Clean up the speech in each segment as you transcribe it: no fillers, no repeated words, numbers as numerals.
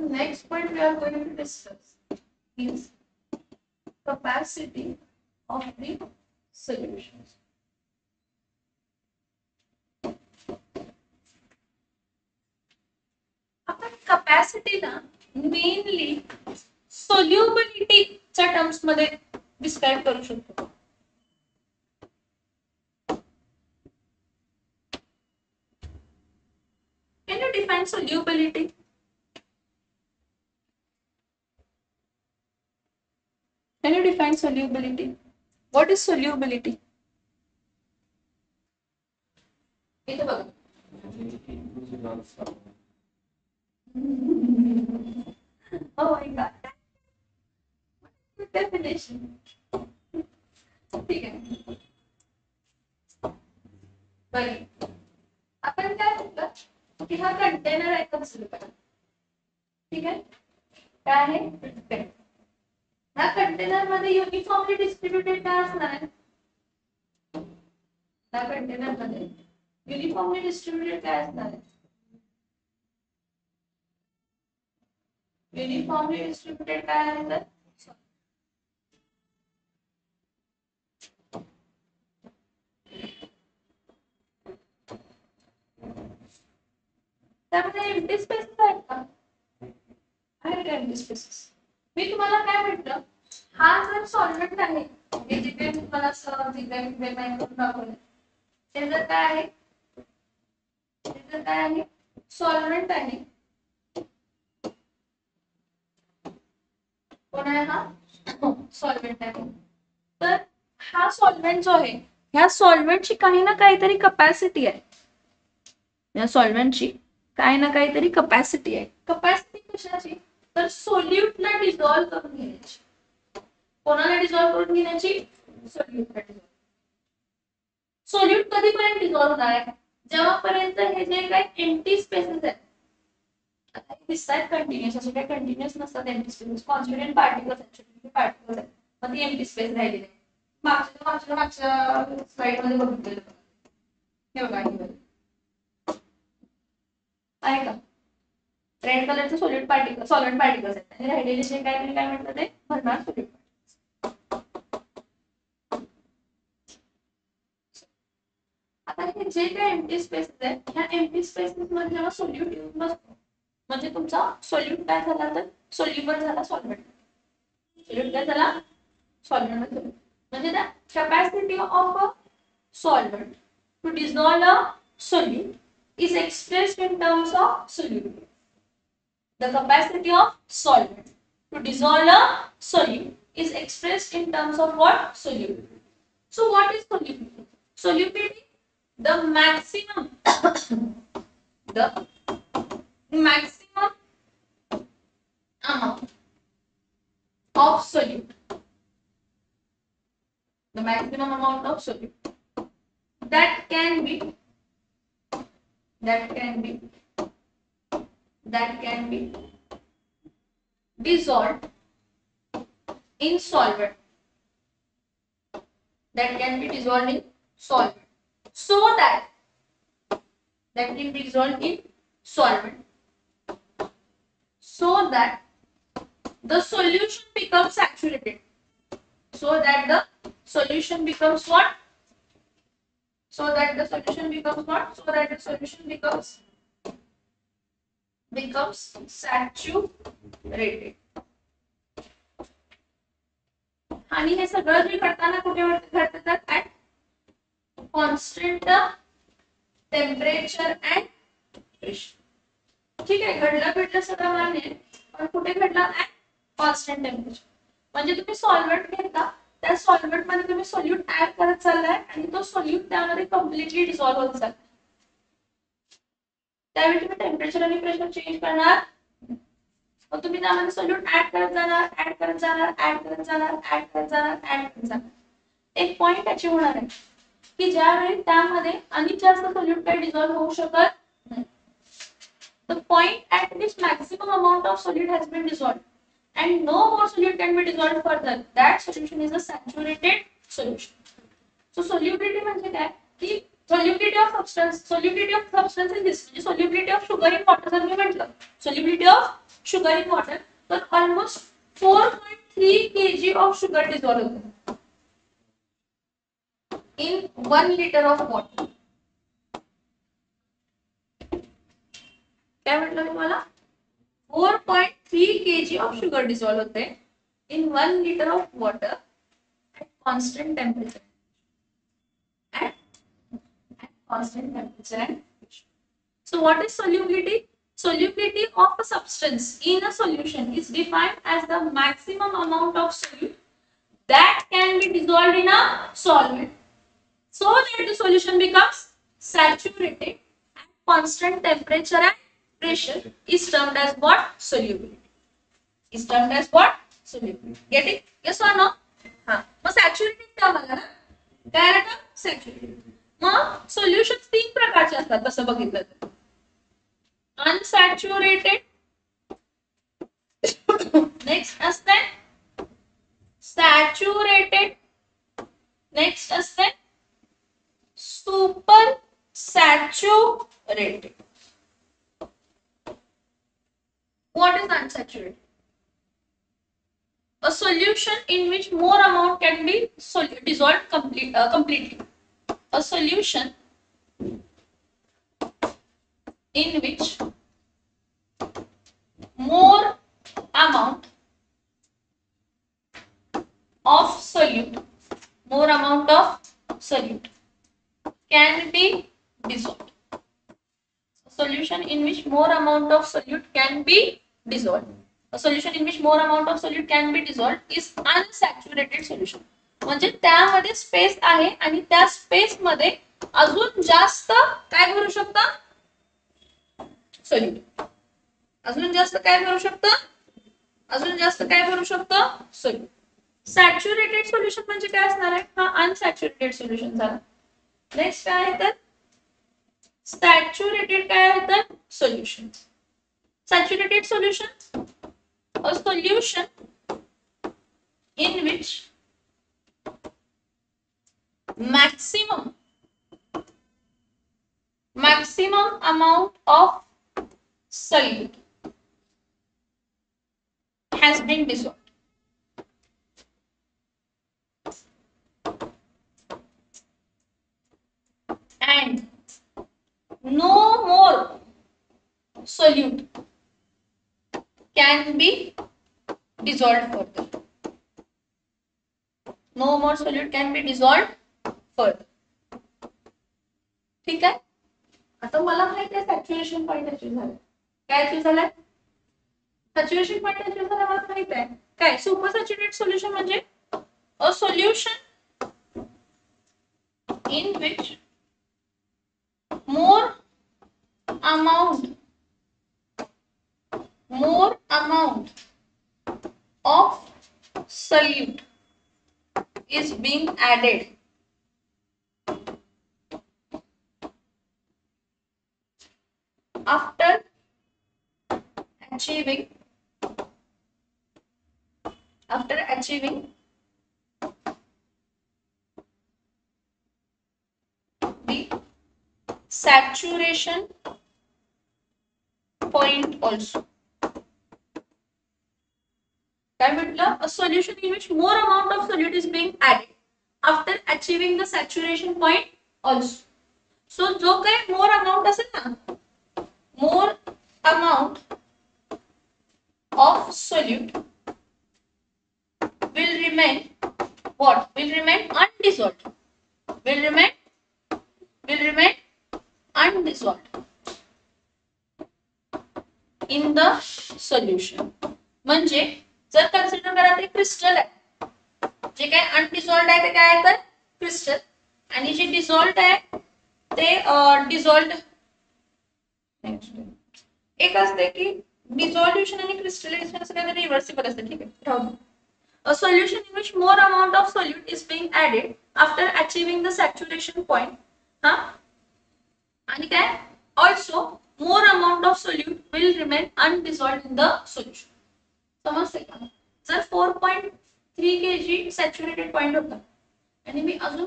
next point we are going to discuss is capacity of the solutions. आपण कॅपॅसिटीला mainly सोल्युबिलिटीच्या terms मध्ये describe करू शकतो. Can you define solubility? Can you define solubility? What is solubility? इथे बघा. Oh my god. Definition. ठीक आहे. बरं. आपण काय म्हटलं की हा कंटेनर आहे कन्सिडर. ठीक आहे. काय आहे? ह्या कंटेनर मध्ये युनिफॉर्मली डिस्ट्रीब्युटेड काय असणार आहे? ह्या कंटेनर मध्ये युनिफॉर्मली डिस्ट्रीब्युटेड काय असणार आहे? युनिफॉर्मली डिस्ट्रीब्युटेड काय आहे तर त्यामध्ये एम्प्टी स्पेसेस आहेत का? आहेत का एम्प्टी स्पेसेस? मी तुम्हाला काय म्हटलं, हा जर सॉल्व्हेंट आहे, हे जे काही तुम्हाला दाखवलं ते जर काय आहे, ते जर काय आहे सॉल्व्हेंट आहे. कोण आहे हा? सॉल्व्हेंट आहे. तर हा सॉल्व्हेंट जो आहे, ह्या सॉल्व्हेंटची काही ना काहीतरी कॅपॅसिटी आहे. या सॉल्व्हेंटची काही ना काहीतरी कॅपॅसिटी आहे. कॅपॅसिटी कशाची? तर सोल्यूटला डिसॉल्व्ह करून घेण्याची. कोणाला डिसॉल्व्ह करून घेण्याची? सोल्यूटला डिसॉल्व्ह. सोल्यूट कधीपर्यंत डिसॉल्व्ह होणार आहे? जेव्हापर्यंत हे जे काही एम्प्टी स्पेसेस आहेत, आता हे दिसतात कंटिन्युअस, असे काही कंटिन्युअस नसतात एम्प्टी स्पेसेस, कॉन्स्टिट्यूएंट पार्टिकल्स आहेत, छोटे पार्टिकल्स आहेत, मग ती एम्प्टी स्पेस राहिलेली आहे. मागच्या स्लाइड मध्ये बघितलेलं हे बघा आहे का? रेड कलरचे सॉलिड पार्टिकल, सॉल्व्हेंट पार्टिकल्स आहेत आणि राहिलेले जे काय काय म्हणतात ते भरणार सॉलिड. आता हे जे काही एम्प्टी स्पेसेस आहेत, ह्या एम्प्टी स्पेसेस मध्ये जेव्हा सोल्यूट येऊन बसतो, म्हणजे तुमचा सोल्यूट काय झाला तर सोल्युबल झाला सॉल्व्हेंट. सोल्यूट काय झाला? सॉल्व्हेंट मध्ये. म्हणजे the capacity of a solvent to dissolve a solute is expressed in terms of solubility. The capacity of solvent to dissolve a solute is expressed in terms of what? Solubility. So what is solubility? Solubility, the maximum amount of solute. The maximum amount of solute that can be dissolved in solvent. That can be dissolved in solvent. So that can be dissolved in solvent. So that the solution becomes saturated. So that the solution becomes what? So that the solution becomes what? So that the solution becomes saturated. आणि हे सगळं जे करताना कुठे घडतात? At constant temperature and pressure. ठीक आहे, घडलं सगळं मान्य, पण कुठे घडलं? At constant temperature. म्हणजे तुम्ही सॉल्व्हेंट घेता, त्या सॉल्व्हेंट मध्ये तुम्ही सोल्यूट ऍड करत चाललाय आणि तो सोल्यूट त्यामध्ये कम्प्लिटली डिसॉल्व्ह होत चाललाय. त्यावेळी तुम्ही टेम्परेचर आणि प्रेशर चेंज करणार, मग तुम्ही त्यामध्ये सोल्यूट ऍड करत जाणार. एक पॉइंट अचीव होणार आहे की ज्यावेळी त्यामध्ये आणि जास्त सोल्यूट काही डिसॉल्व्ह होऊ शकत नाही. The point at which maximum amount of solute has been dissolved and no more solute can be dissolved further, that solution is a saturated solution. So solubility म्हणजे काय की solubility of substance in this, म्हणजे solubility of sugar in water जर मी म्हटलं, solubility of sugar in water, तर almost 4.3 kg of sugar dissolve होते in 1 liter of water. काय म्हटलं मी तुम्हाला? 4.3 kg of sugar dissolve होते in 1 liter of water at constant temperature. At constant temperature and pressure. So what is solubility? Solubility of a substance in a solution is defined as the maximum amount of solute that can be dissolved in a solvent so that the solution becomes saturated at constant temperature and pressure is termed as what? Solubility. Is termed as what? Solubility. Get it? Yes or no? हाँ. मग saturated term आला ना? काय आला? Saturated. मग solutions 3 प्रकारचे असतात तसं बघितलं तर. Unsaturated. Next असते saturated. Next असते super saturated. What is unsaturated? A solution in which more amount can be dissolved completely. A solution in which more amount of solute can be dissolved. A solution in which more amount of solute can be dissolved. A solution in which more amount of solute can be dissolved is unsaturated solution. म्हणजे त्यामध्ये space आहे आणि त्या space मध्ये अजून जास्त काय भरू शकतं? सोल्यूट. अजून जास्त काय भरू शकतं? अजून जास्त काय भरू शकतं? सोल्यूट. सॅच्युरेटेड सोल्युशन म्हणजे काय असणार आहे? हा अनसॅच्युरेटेड सोल्युशन झाला. नेक्स्ट काय आहे तर सॅच्युरेटेड काय आहे तर solution. Saturated solution a solution in which maximum amount of solute has been dissolved. And no more solute can be dissolved further. No more solute can be dissolved further. ठीक आहे. आता मला माहिती आहे सॅच्युरेशन पॉइंट अचीव झालं. काय achieve झालं? Saturation point achieve झालं मला माहिती आहे. काय सुपर सॅच्युरेटेड सोल्युशन म्हणजे a solution in which more amount of solute is being added after achieving the saturation point also. काय म्हटलं? A solution in which more amount of solute is being added after achieving the saturation point also. So जो काही more amount असेल ना, more amount of solute will remain what? Will remain undissolved. Will remain undissolved in the solution. म्हणजे जर consider करा ते crystal आहे, जे काय अनडिसॉल्व्ड आहे ते काय आहे तर क्रिस्टल, आणि जे डिसॉल्व्ड आहे ते डिसॉल्व्ड एक असते की डिसॉल्युशन आणि क्रिस्टलायझेशन असं काहीतरी रिव्हर्सिबल असते. ठीक आहे, राहू दे. A solution in which more amount of solute is being added after achieving the saturation point. हा, आणि काय also more amount of solute will remain undissolved in the solution. समजते का? जर 4.3 kg सॅच्युरेटेड पॉइंट होता आणि मी अजून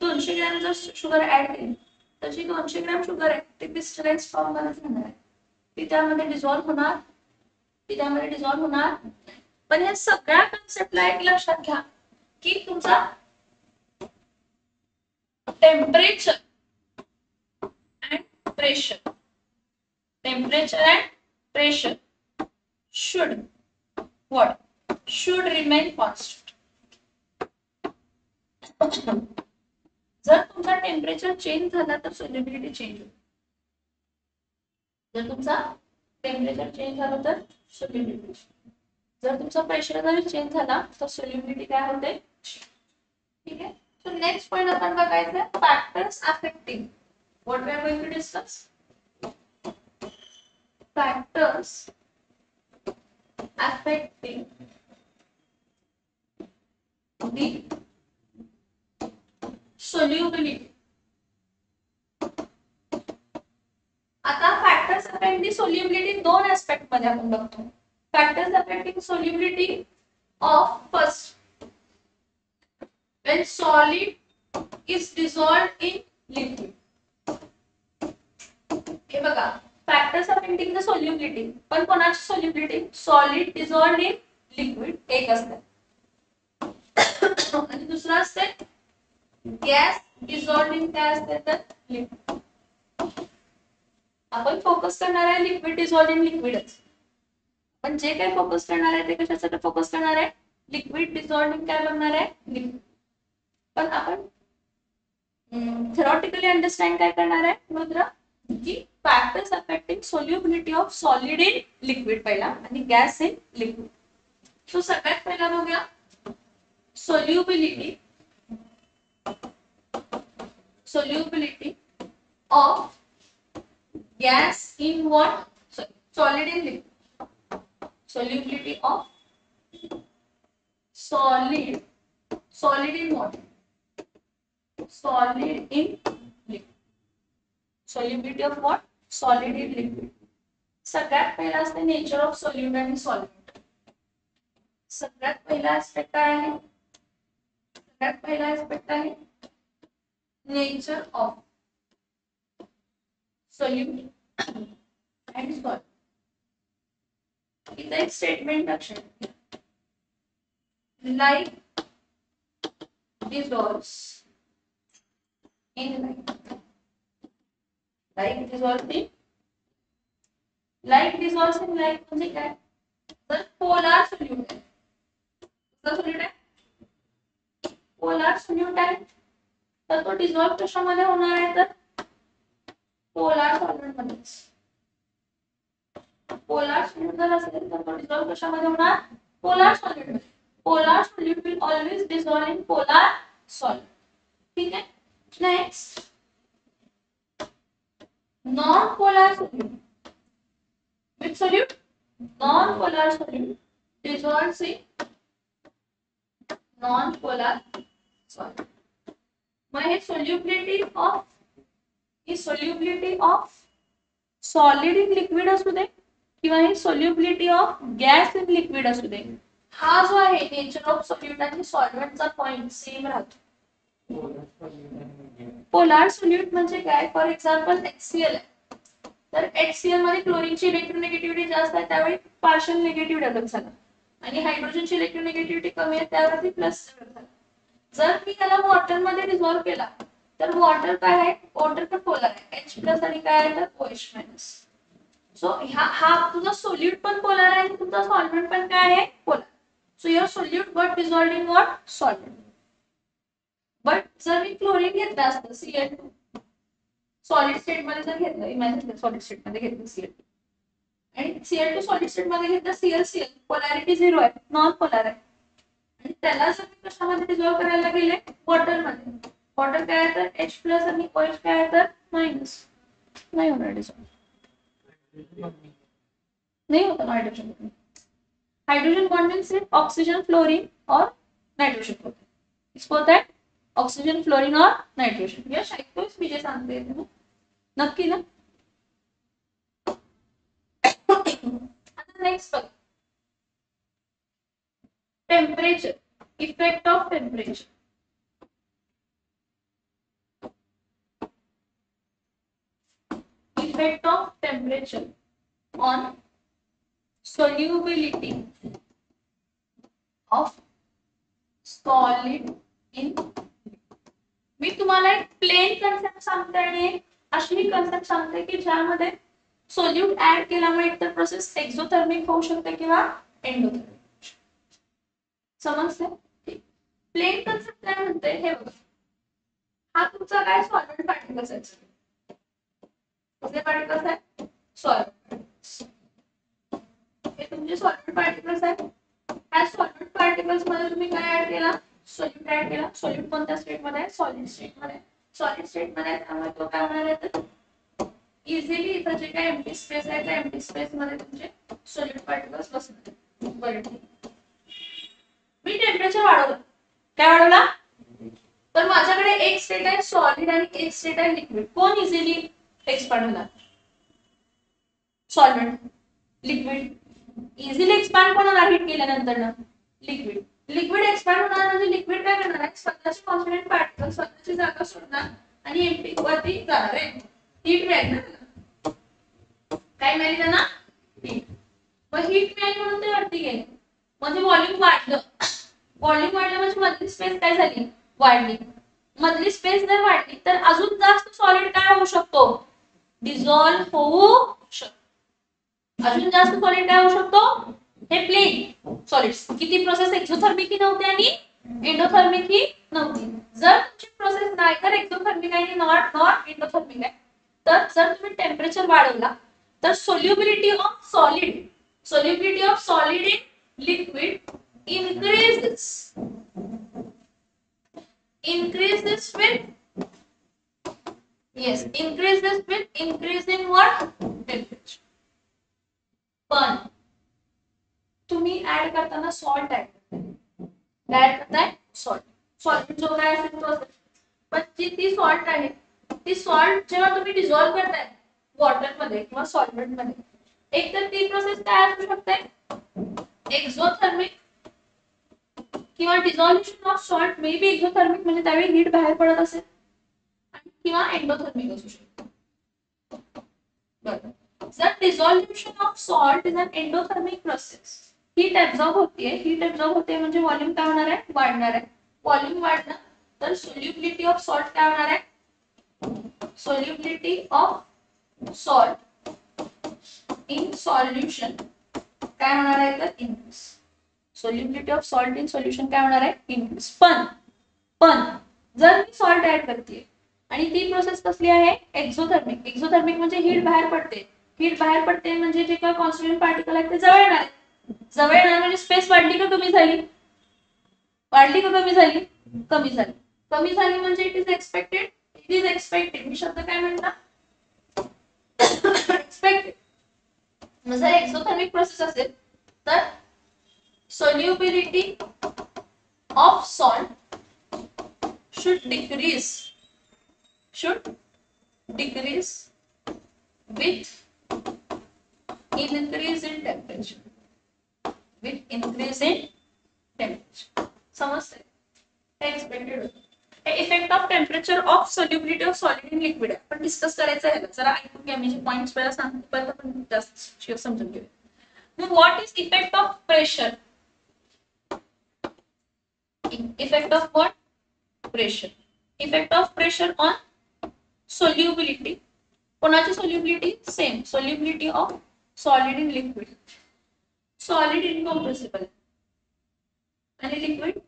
200 ग्रॅम जर शुगर ऍड केली तर जी 200 ग्रॅम शुगर आहे ती क्रिस्टलाइज फॉर्म मध्ये राहणार आहे, ती त्यामध्ये डिसॉल्व्ह होणार ती त्यामध्ये डिझॉल्व्ह होणार. पण या सगळ्या कन्सेप्टला एक लक्षात घ्या की तुमचा temperature and pressure, temperature and pressure should what should remain constant. जर तुमचा टेम्परेचर चेंज झाला तर सोल्युबिलिटी चेंज होईल. जर तुमचा टेम्परेचर चेंज झालं तर सोल्युबिलिटी, जर तुमचा प्रेशर जर चेंज झाला तर सोल्युबिलिटी काय होते. ठीक आहे. सो नेक्स्ट पॉइंट आपण बघायचं आहे factors affecting. What we are going to discuss factors affecting the solubility. आता फॅक्टर्स अफेक्ट दी सोल्युबिलिटी दोन एस्पेक्ट मध्ये आपण बघतो. Factors affecting solubility of first when solid is dissolved in liquid. हे बघा फॅक्टर्स अफेक्टिंग द सोल्युबिलिटी, पण कोणाची solubility, solid डिझॉल्व्ड in liquid एक असते आणि दुसरा असते गॅस डिझॉल्व्ड इन काय असते तर लिक्विड. आपण फोकस करणार आहे लिक्विड डिझॉल्व्ड इन लिक्विडच, पण जे काही फोकस करणार आहे ते कशासाठी फोकस करणार आहे, लिक्विड डिझॉल्व्ड इन काय बघणार आहे लिक्विड. पण आपण थेरॉटिकली अंडरस्टँड काय करणार आहे मुद्रा की factors affecting solubility of solid in liquid पहिला आणि गॅस इन लिक्विड. सो सगळ्यात पहिला बघूया solubility of gas in what solid in liquid. Solubility of solid in what, solid in liquid. Solubility of what? Solid in liquid. सगळ्यात पहिला असते nature of solute आणि solvent. सगळ्यात पहिला एस्पेक्ट काय आहे, सगळ्यात पहिला एस्पेक्ट आहे nature of solute and solvent. इथे एक स्टेटमेंट लक्षात घ्या, like dissolves in light. Like dissolves in light म्हणजे काय, तर पोलार सोल्यूट आहे. कसं सोल्यूट आहे, पोलार सोल्यूट आहे, तर तो डिझॉल्व कशामध्ये होणार आहे तर पोलार सॉल्व्हेंट मध्येच. पोलार सोल्यूट जर असेल तर तो डिझॉल्व कशामध्ये होणार, पोलार सॉल्व्हेंट मध्ये. Polar solute will always dissolve in polar solvent. ठीक आहे. Next non-polar solute. Which solute? Non-polar solute dissolves in non-polar solute. मग हे solubility of solid in liquid असू दे किंवा ही solubility of gas in liquid असू दे, हा जो आहे नेचर ऑफ सोल्यूट आणि सॉल्व्हेंटचा पॉइंट सेम राहतो. पोलार सोल्यूट म्हणजे काय, फॉर एक्झाम्पल HCl आहे, तर HCl मध्ये क्लोरीनची इलेक्ट्रोनेगेटिव्हिटी जास्त आहे त्यावेळी पार्शियल निगेटिव्ह डेव्हलप झाला आणि हायड्रोजनची इलेक्ट्रोनेगेटिव्हिटी कमी आहे त्यावरती प्लस झाला. जर मी त्याला वॉटर मध्ये डिझॉल्व केला तर वॉटर काय आहे, वॉटर पण पोलार आहे, H प्लस आणि काय आहे तर OH मायनस. सो हा तुझा सोल्यूट पण पोलार आहे आणि तुझा सॉल्व्हेंट पण काय आहे polar. So your solute got dissolved in what solvent. But जर मी क्लोरीन घेतलं असतं Cl2 सॉलिड स्टेट मध्ये जर घेतलं, इमॅजिन सॉलिड स्टेट मध्ये घेतलं Cl2 आणि Cl2 सॉलिड स्टेट मध्ये घेतलं ClCl, पोलॅरिटी 0 आहे, नॉन पोलार आहे, आणि त्याला जर मी कशामध्ये डिझॉल्व करायला गेले वॉटर मध्ये, वॉटर काय आहे तर H प्लस आणि OH काय आहे तर मायनस, नाही होणार डिझॉल्व, नहीं होता hydrogen. Hydrogen bond means oxygen fluorine और नाइट्रोजन होता है, इसको होता है ऑक्सीजन फ्लोरीन और नाइट्रोजन. यश ऐकतोयस मी जे सांगते ते नक्की ना. आता नेक्स्ट बघ, temperature, effect of temperature. Effect of temperature on solubility of solid in, मी तुम्हाला एक प्लेन कन्सेप्ट सांगते आणि एक अशी कन्सेप्ट सांगते की ज्यामध्ये सोल्यूट ऍड केल्यामुळे एकतर प्रोसेस एक्झोथर्मिक होऊ शकते किंवा एंडोथर्मिक. समजते? प्लेन कन्सेप्ट काय म्हणते हे बघा, हा तुमचा काय सॉल्व्हेंट पार्टिकल्स आहे. कसले पार्टिकल्स आहेत? सॉल्व्हेंट. हे तुमचे सॉल्व्हेंट पार्टिकल्स आहेत. ह्या सॉल्व्हेंट पार्टिकल्स मध्ये तुम्ही काय ऍड केला? सोल्यूट ऍड केला. सोल्यूट कोणत्या स्टेट मध्ये आहे? सॉलिड स्टेट मध्ये. सॉलिड स्टेट मध्ये त्यामुळे तो काय होणार आहे तर इझिली इथं जे काय एम्प्टी स्पेस आहे त्या एम्प्टी स्पेस मध्ये तुमचे सोल्यूट पार्टिकल्स बसणार. बरं, मी टेम्परेचर वाढवलं. काय वाढवला? तर माझ्याकडे एक स्टेट आहे सॉलिड आणि एक स्टेट आहे लिक्विड. कोण इझिली एक्सपांड होणार? सॉल्व्हेंट. लिक्विड इझिली एक्सपांड कोण होणार हीट केल्यानंतर ना? लिक्विड. लिक्विड एक्सपांड होणार म्हणजे लिक्विड काय करणार आहे? स्वतःचे कॉन्स्टंट पार्टिकल स्वतःची जागा सोडणार आणि एम्प्टी वरती जाणार आहे. हीट मिळेल ना? काय मिळेल त्यांना? हीट. मग हीट मिळेल म्हणून ते वरती गेले म्हणजे व्हॉल्यूम वाढलं. व्हॉल्यूम वाढलं म्हणजे मधली स्पेस काय झाली? वाढली. मधली स्पेस जर वाढली तर अजून जास्त सॉलिड काय होऊ शकतो? डिझॉल्व्ह होऊ शकतो. अजून जास्त सॉलिड काय होऊ शकतो? हे प्लेन सॉलिड्स. किती प्रोसेस एक्झोथर्मिक ही नव्हती आणि एंडोथर्मिक ही नव्हती. जर तुमची प्रोसेस नायदर एक्झोथर्मिक आहे नॉट एंडोथर्मिक आहे तर जर तुम्ही टेम्परेचर वाढवला तर solubility of solid in liquid increases with increasing what? Temperature. पण तुम्ही ऍड करताना सॉल्ट ऍड करताय. सॉल्ट जो काय असेल तो असेल, पण ती सॉल्ट आहे ती सॉल्ट जेव्हा तुम्ही डिझॉल्व्ह करताय वॉटर मध्ये किंवा सॉल्व्हेंट मध्ये, एक तर ती प्रोसेस काय असू शकते? एक्झोथर्मिक किंवा dissolution of salt may be exothermic म्हणजे त्यावेळी हीट बाहेर पडत असेल किंवा एंडोथर्मिक असू शकते. बरोबर. जर dissolution of salt is an endothermic process, heat absorb होते म्हणजे व्हॉल्यूम काय होणार आहे? वाढणार आहे. व्हॉल्यूम वाढलं तर सोल्युबिलिटी ऑफ सॉल्ट काय होणार आहे? Solubility of salt in solution काय होणार आहे तर increase. Solubility of salt in solution काय होणार आहे? इनक्रीज. पण जर मी सॉल्ट ऍड करते आणि ती प्रोसेस कसली आहे? एक्झोथर्मिक. एक्झोथर्मिक म्हणजे हीट बाहेर पडते. हीट बाहेर पडते म्हणजे जे काही कॉन्स्टिट्यूएंट पार्टिकल आहेत ते जवळ येणार. जवळ येणार म्हणजे स्पेस वाढली का कमी झाली? वाढली का कमी झाली? कमी झाली. कमी झाली म्हणजे इट इज एक्सपेक्टेड. मी शब्द काय म्हणता? एक्सपेक्टेड. जर एक्झोथर्मिक प्रोसेस असेल तर solubility of salt should decrease with increase in temperature. समजते? एक्सपेक्टेड होतं. Effect of temperature of solubility of solid in liquid आपण डिस्कस करायचं आहे. जरा ऐकून घ्या, मी जे पॉइंट्स पहिला सांगते परत आपण जास्त समजून घेऊया. मग what is effect of pressure? Effect of what? Pressure. Effect of pressure on solubility. कोणाची solubility? Same. Solubility of solid in liquid. Solid incompressible आणि liquid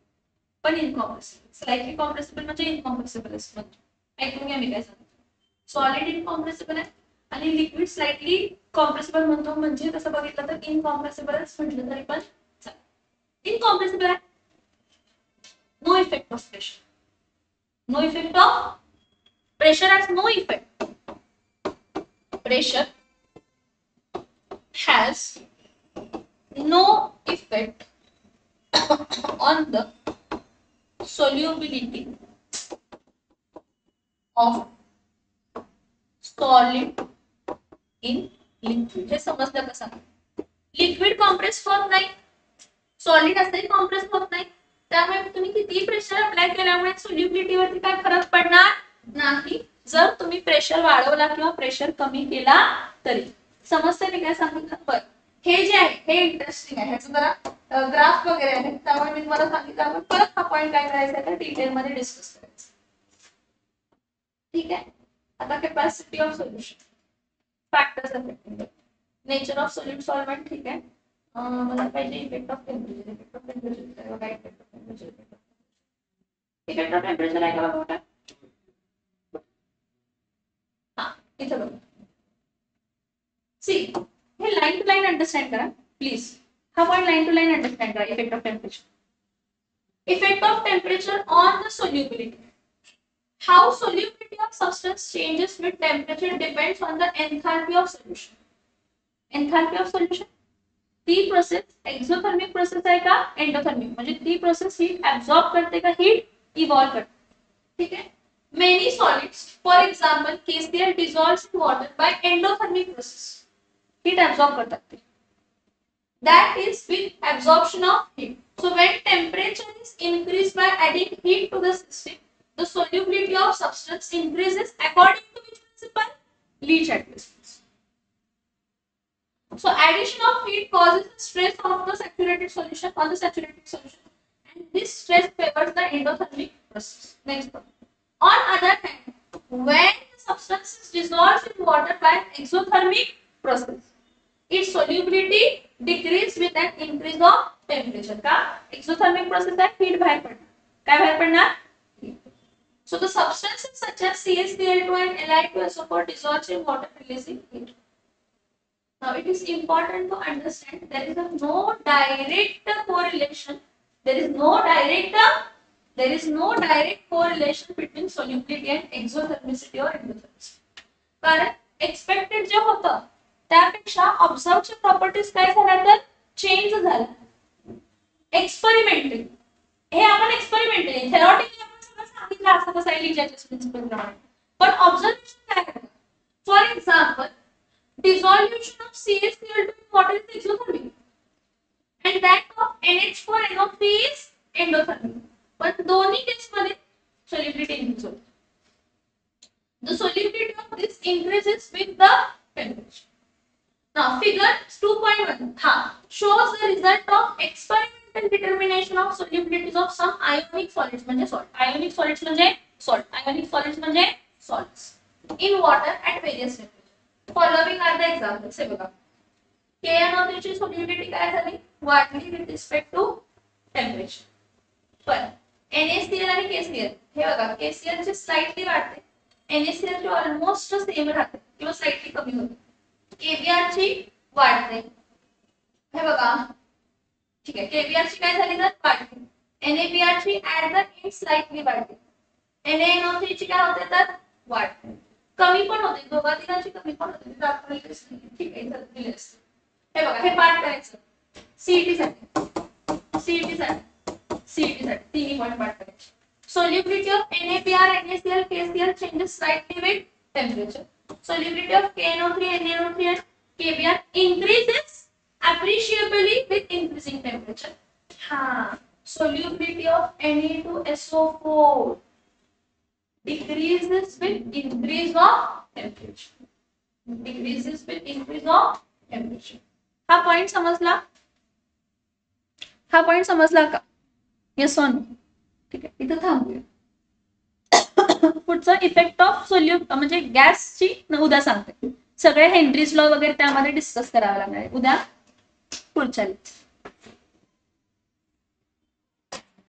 पण incompressible. Slightly compressible म्हणजे incompressible असतं. ऐकून घ्या मी काय सांगतो. Solid incompressible आहे आणि liquid slightly compressible म्हणतो म्हणजे तसं बघितलं तर incompressible म्हटलं तरी पण चालेल. Incompressible आहे. No effect of pressure. No effect of pressure has no effect. Pressure has no effect on the solubility of solid in liquid. हे समजलं का सांग? लिक्विड कॉम्प्रेस होत नाही, सॉलिड असतंही कॉम्प्रेस होत नाही. त्यामुळे तुम्ही किती प्रेशर अप्लाय केल्यामुळे सोल्युबिलिटी वरती काय फरक पडणार नाही. जर तुम्ही प्रेशर वाढवला किंवा प्रेशर कमी केला तरी. समजते मी काय सांगितलं? बरं, हे जे आहे हे इंटरेस्टिंग आहे, ह्याचं जरा ग्राफ वगैरे आहे, त्यामुळे मी तुम्हाला सांगितलं आपण परत हा पॉईंट काय करायचा तर डिटेल मध्ये डिस्कस करायचा. ठीक आहे. आता capacity of solution, factors affecting nature of solute solvent. ठीक आहे. मला पाहिजे effect of temperature. Effect of temperature बघा, effect of temperature, effect of temperature आहे का बघा. हा इथं बघा. सी हे लाईन टू लाईन अंडरस्टँड करा प्लीज. हा point line to line understand करा. Effect of temperature. Effect of temperature on the solubility. How solubility of substance changes with temperature depends on the enthalpy of solution. Enthalpy of solution. ती process exothermic process आहे का endothermic, म्हणजे ती process heat absorb करते का heat evolve करते. ठीक आहे. Many solids, for example, KCl dissolves in water by endothermic process. Heat absorb करतात ते. That is with absorption of heat. So when temperature is increased by adding heat to the system, the solubility of substance increases according to which principle? Leach adjustments. So addition of heat causes stress on the saturated solution, and this stress favors the endothermic process. Next one. On other hand, when the substance is dissolved in water by an exothermic process, its solubility decrease with an increase of temperature. का exothermic process आहे, heat बाहेर पडणार. काय बाहेर पडणार? So the substances such as CaCl2 and Li2SO4 dissolves in water releasing heat. Now it is important to understand there is no direct correlation. There is no direct correlation between solubility and exothermicity or endothermicity. कारण expected जे होतं त्यापेक्षा ऑब्झर्वच्या properties काय झाल्या तर change झाल्या. Experimentally हे आपण एक्सपेरिमेंटली थेरॉटिकली आपण सगळं सांगितलं असं कसं आहे लीच प्रिन्सिपल प्रमाणे, पण ऑब्झर्वेशन काय आहे. For example dissolution of CaCl2 in water is exothermic and that of NH4NO3 is endothermic. पण दोन्ही केस मध्ये solubility increase होते. The solubility of this increases with the temperature. Now figure 2.1 shows the result of experimental determination of solubilities of some ionic solids म्हणजे salt. Ionic solids म्हणजे salt. Ionic solids म्हणजे salts in water at various temperatures. Following are the examples. हे बघा. KNO3 ची solubility काय झाली? वाढली with respect to temperature. पण NaCl आणि KCl हे बघा, KCl ची स्लाइटली वाढते, NaCl ची ऑलमोस्ट सेम राहते किंवा स्लाइटली कमी होते. केबीआर ची वाढते. हे बघा. ठीक आहे. केबीआर ची काय झाली तर वाढते. NaBr ची ऍट द एंड स्लाइटली वाढते. NaNO3 ची काय होते तर वाढते. कमी पण होते, दोघा तिघांची कमी पण होते. दाखवलेली असते. ठीक आहे, इथं दिले असते. हे बघा, हे पार्ट करायचं सीईटी साठी तिन्ही पॉइंट पार्ट करायचे. Solubility of NaBr, NaCl, KCl changes slightly with temperature. Solubility of KNO3, NaNO3 and KBr increases appreciably with increasing temperature. Solubility of Ne2SO4 decreases with increase of temperature. हा point समजला का? Yes or no? ठीक आहे, इथं थांबूया. पुढचा effect of solute म्हणजे गॅसची उद्या सांगते. सगळे हेनरीज लॉ वगैरे त्यामध्ये डिस्कस करावं लागणार आहे उद्या पुढच्या